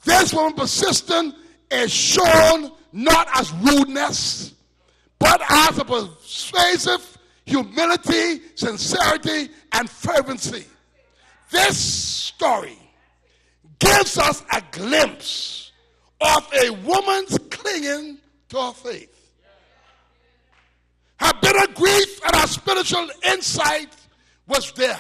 This woman's persistence is shown not as rudeness, but as a persuasive humility, sincerity, and fervency. This story gives us a glimpse of a woman's clinging to her faith. Her bitter grief and her spiritual insight was there.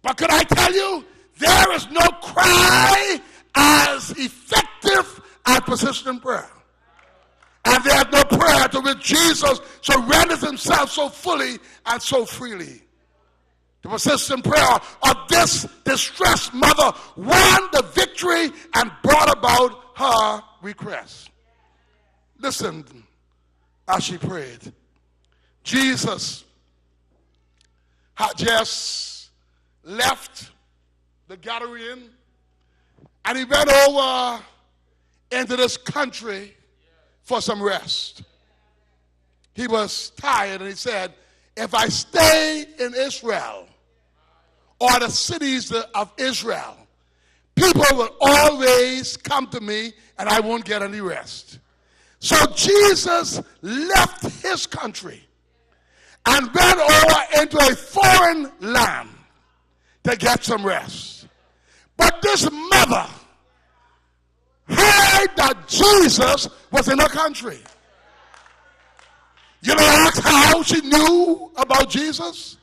But could I tell you, there is no cry as effective as persistent prayer. And there's no prayer to which Jesus surrenders himself so fully and so freely. The persistent prayer of this distressed mother won the victory and brought about her request. Listen as she prayed. Jesus had just left the Galilean and he went over into this country for some rest. He was tired and he said, if I stay in Israel or the cities of Israel, people will always come to me and I won't get any rest. So Jesus left his country and went over into a foreign land to get some rest. But this mother heard that Jesus was in her country. You know, ask how she knew about Jesus?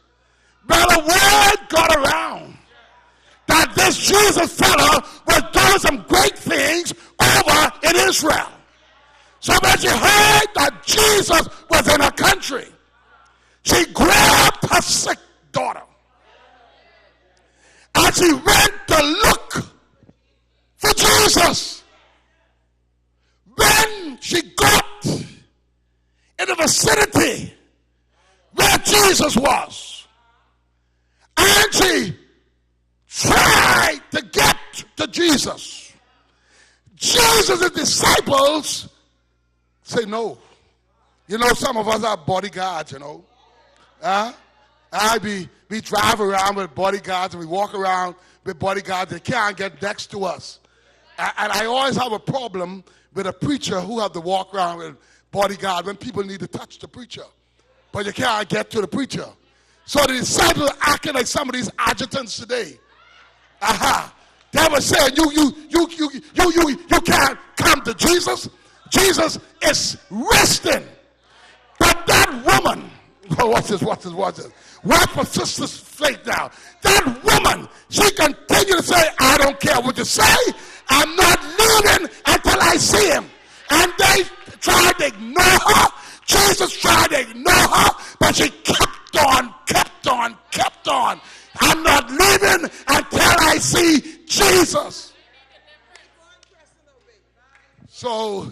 Well, the word got around that this Jesus fellow was doing some great things over in Israel. So when she heard that Jesus was in her country, she grabbed her sick daughter and she went to look for Jesus. When she got in the vicinity where Jesus was, and she tried to get to Jesus, Jesus' disciples say no. You know, some of us are bodyguards, you know. We drive around with bodyguards and we walk around with bodyguards. They can't get next to us. And I always have a problem with a preacher who have to walk around with bodyguard when people need to touch the preacher. But you can't get to the preacher. So the disciples are acting like some of these adjutants today. They were saying, you can't come to Jesus. Jesus is resting. But that woman, watch this. Watch for sister's faith now. That woman, she continued to say, I don't care what you say. I'm not leaving until I see him. And they tried to ignore her. Jesus tried to ignore her, but she kept on. I'm not leaving until I see Jesus. So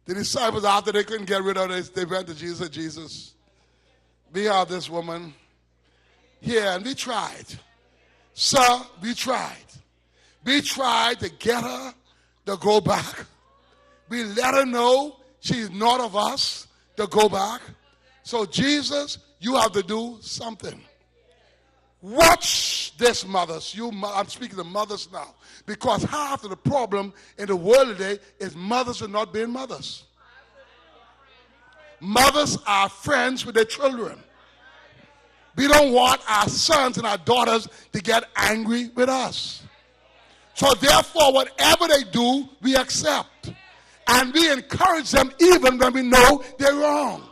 the disciples, after they couldn't get rid of this, they went to Jesus. Jesus, we have this woman here, and we tried. Sir, we tried. We tried to get her to go back. We let her know she's not of us to go back. So Jesus, you have to do something. Watch this, mothers. I'm speaking to mothers now. Because half of the problem in the world today is mothers are not being mothers. Mothers are friends with their children. We don't want our sons and our daughters to get angry with us. So therefore, whatever they do, we accept. And we encourage them even when we know they're wrong.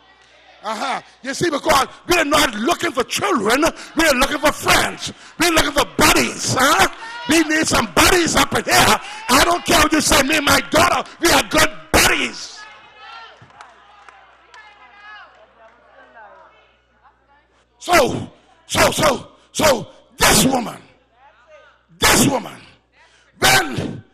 You see, because we're not looking for children, we're looking for friends. We're looking for buddies. We need some buddies up in here. I don't care what you say, me and my daughter, we are good buddies. So this woman, when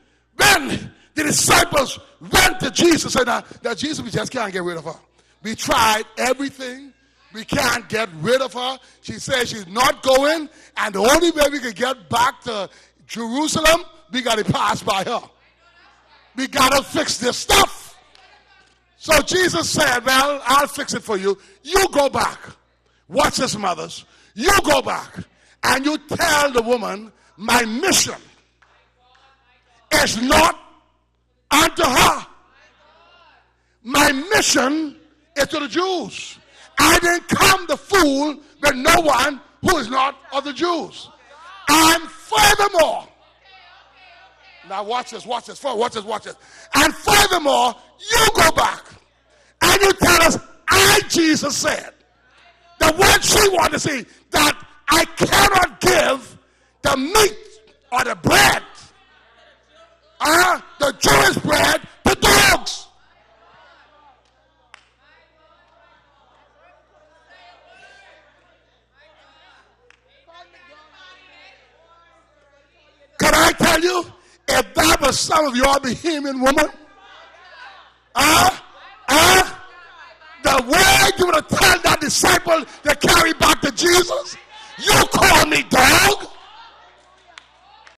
the disciples went to Jesus and said, now Jesus, we just can't get rid of her. We tried everything. We can't get rid of her. She says she's not going, and the only way we can get back to Jerusalem, we got to pass by her. We got to fix this stuff. So Jesus said, well, I'll fix it for you. You go back. Watch this, mothers. You go back, and you tell the woman, my mission is not mission is to the Jews. I didn't come to fool with no one who is not of the Jews. And furthermore, now watch this. And furthermore, you go back and you tell us, Jesus said, the one she wanted to see, that I cannot give the meat or the bread, the Jewish bread, to dogs. Can I tell you, if that was some of your Bohemian woman, the way you would have told that disciple to carry back to Jesus, you call me dog?